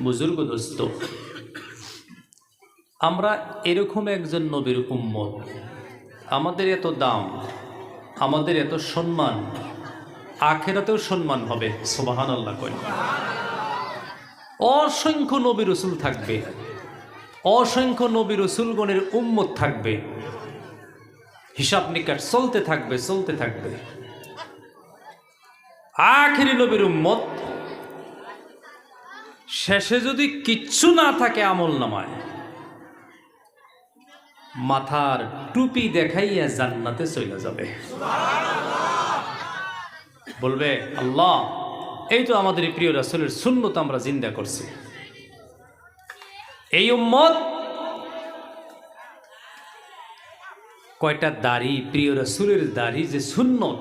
বুজুর্গ দোস্ত, আমরা এরকম একজন নবীর উম্মত, আমাদের এত দাম, আমাদের এত সম্মান, আখেরাতেও সম্মান হবে। সুবহানাল্লাহ কই। অসংখ্য নবী রাসূল থাকবে, অসংখ্য নবী রাসূলগণের উম্মত থাকবে, হিসাব নিকাশ চলতে থাকবে চলতে থাকবে। আখেরি নবীর উম্মত শেষে যদি কিচ্ছু না থাকে আমল নামায়, মাথার টুপি দেখাইয়া জান্নাতে চলে যাবে। বলবে আল্লাহ, এই তো আমাদের প্রিয় রাসূলের সুন্নত আমরা জিন্দা করছি। এই উম্মত কয়টা দাড়ি, প্রিয় রাসূলের দাড়ি যে সুন্নত,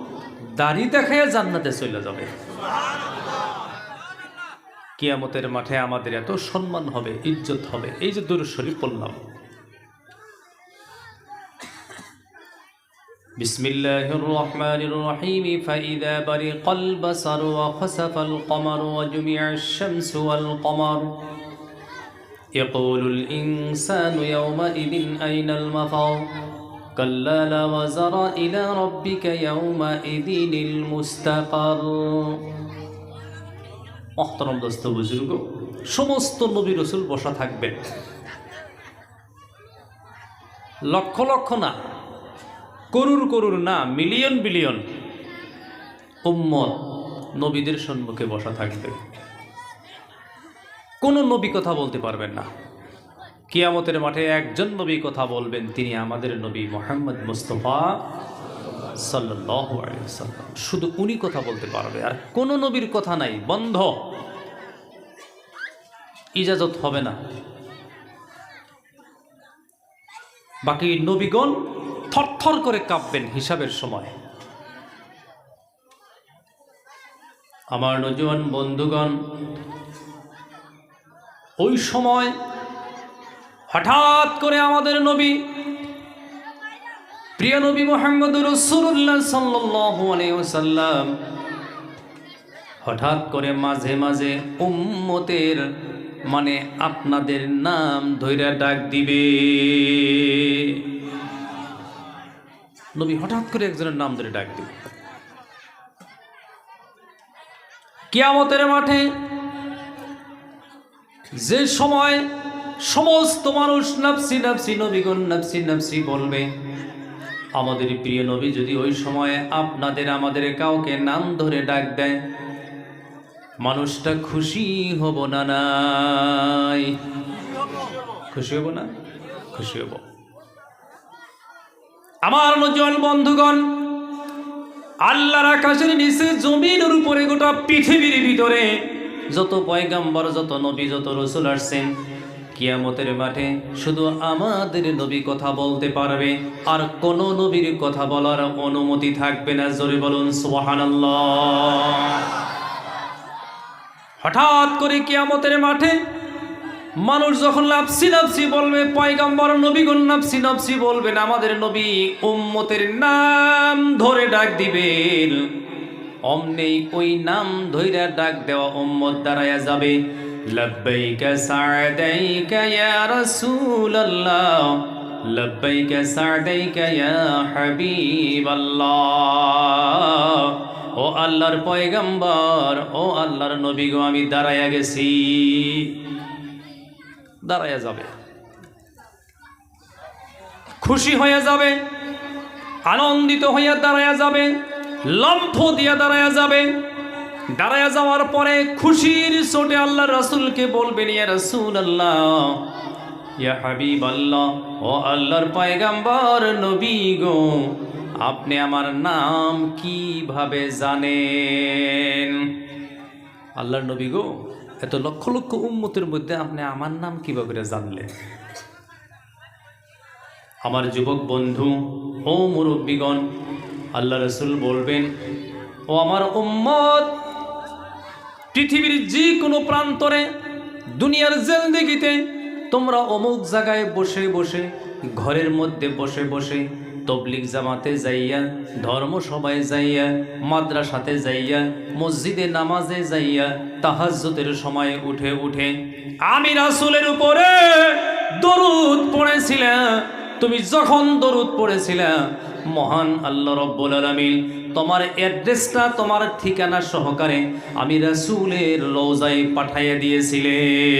দাড়ি দেখাইয়া জান্নাতে চলে যাবে। কিয়ামতের মাঠে আমাদের এত সম্মান হবে, ইজ্জত হবে। এই যে দুরূদ শরীফ পড়লাম, বিসমিল্লাহির রহমানির রহিম, ফাইযা বারিকাল বাসারু ওয়া খাসাফাল কমারু ওয়া জুমিআশ শামসু ওয়াল কমার ইয়াকুলুল ইনসানু ইয়াওমাইযিন আইনাল মাফার কাল্লা লা ওয়াজারা ইলা রাব্বিকা ইয়াওমাইযিনিল মুস্তাকার। মুহতারাম দোস্ত বুজুর্গ, সমস্ত নবী রাসূল বসা থাকবেন, লক্ষ লক্ষ না, করুর করুর না, মিলিয়ন বিলিয়ন উম্মত নবীদের সম্মুখে বসা থাকবে। কোন নবী কথা বলতে পারবেন না। কিয়ামতের মাঠে একজন নবী কথা বলবেন, তিনি আমাদের নবী মুহাম্মদ মুস্তাফা সাল্লাল্লাহু আলাইহি ওয়াসাল্লাম। শুধু উনি কথা বলতে পারবে, আর কোন নবীর কথা নাই, বন্ধ, ইজাজত হবে না। বাকি নবীগণ থরথর করে কাঁপবেন হিসাবের সময়। আমার নওজোয়ান বন্ধুগণ, ওই সময় হঠাৎ করে আমাদের নবী, প্রিয় নবী মুহাম্মদুর রাসূলুল্লাহ সাল্লাল্লাহু আলাইহি ওয়াসাল্লাম হঠাৎ করে মাঝে মাঝে উম্মতের মানে আপনাদের নাম ধইরা ডাক দিবে। নবী হঠাৎ করে একজনের নাম ধরে ডাক দিবে। কিয়ামতের মাঠে যে সময় সমস্ত মানুষ নাফসি নাফসি, নবীগণ নাফসি নাফসি বলবে, আমাদের প্রিয় নবী যদি ওই সময়ে আপনাদের আমাদের কাউকে নাম ধরে ডাক দেয়, মানুষটা খুশি হব না? নাই খুশি হব না? খুশি হব। আমার নওজোয়ান বন্ধুগণ, আল্লাহর আকাশের নিচে, জমিনের উপরে, গোটা পৃথিবীর ভিতরে যত পয়গাম্বর, যত নবী, যত রাসূল আসছেন, কিয়ামতের মাঠে শুধু আমাদের নবী কথা বলতে পারবে, আর কোন নবীর কথা বলার অনুমতি থাকবে না। জোরে বলুন সুবহানাল্লাহ। হঠাৎ করে কিয়ামতের মাঠে মানুষ যখন নাফসি নাফসি বলবে, পয়গাম্বর নবীগণ নাফসি নাফসি বলবেন, আমাদের নবী উম্মতের নাম ধরে ডাক দিবেন, অমনি ওই নাম ধইরা ডাক দেওয়া উম্মত দাঁড়ায়া যাবে, লব্বাইকা সা'দাইকা ইয়া রাসূলুল্লাহ, লব্বাইকা সা'দাইকা ইয়া হাবিবাল্লাহ। ও আল্লাহর পয়গাম্বর, ও আল্লাহর নবী গো, আমি দাঁড়ায়া গেছি। দাঁড়ায়া যাবে, খুশি হয়ে যাবে, আনন্দিত হইয়া দাঁড়ায়া যাবে, লম্ফ দিয়া দাঁড়ায়া যাবে। দাঁড়ায়া যাওয়ার পরে খুশির চোটে আল্লাহর রাসূলকে বলবেন, ইয়া রাসূলুল্লাহ, ইয়া হাবিবাল্লাহ, ও আল্লাহর পয়গাম্বর নবী গো, আপনি আমার নাম কিভাবে জানেন? আল্লাহর নবী গো, এত লক্ষ লক্ষ উম্মতের মধ্যে আপনি আমার নাম কিভাবে জানলেন? আমার যুবক বন্ধু, ও মুরব্বীগণ, আল্লাহ রাসূল বলবেন, ও আমার উম্মত, পৃথিবীর যে কোনো প্রান্তরে, দুনিয়ার জিন্দেগিতে তোমরা অমুক জায়গায় বসে বসে, ঘরের মধ্যে বসে বসে তবলিগ জামাতে যাইয়া, ধর্ম সভায় যাইয়া, মাদ্রাসাতে যাইয়া, মসজিদে নামাজে যাইয়া, তাহাজ্জুদের সময় উঠে উঠে আমি রাসূলের উপরে দরুদ পড়েছিলাম। তুমি যখন দরুদ পড়েছিলা, মহান আল্লাহ রব্বুল আলামিন তোমার অ্যাড্রেসটা তোমার ঠিকানা সহকারে আমি রাসূলের রওজায় পাঠাইয়া দিয়েছিলেন।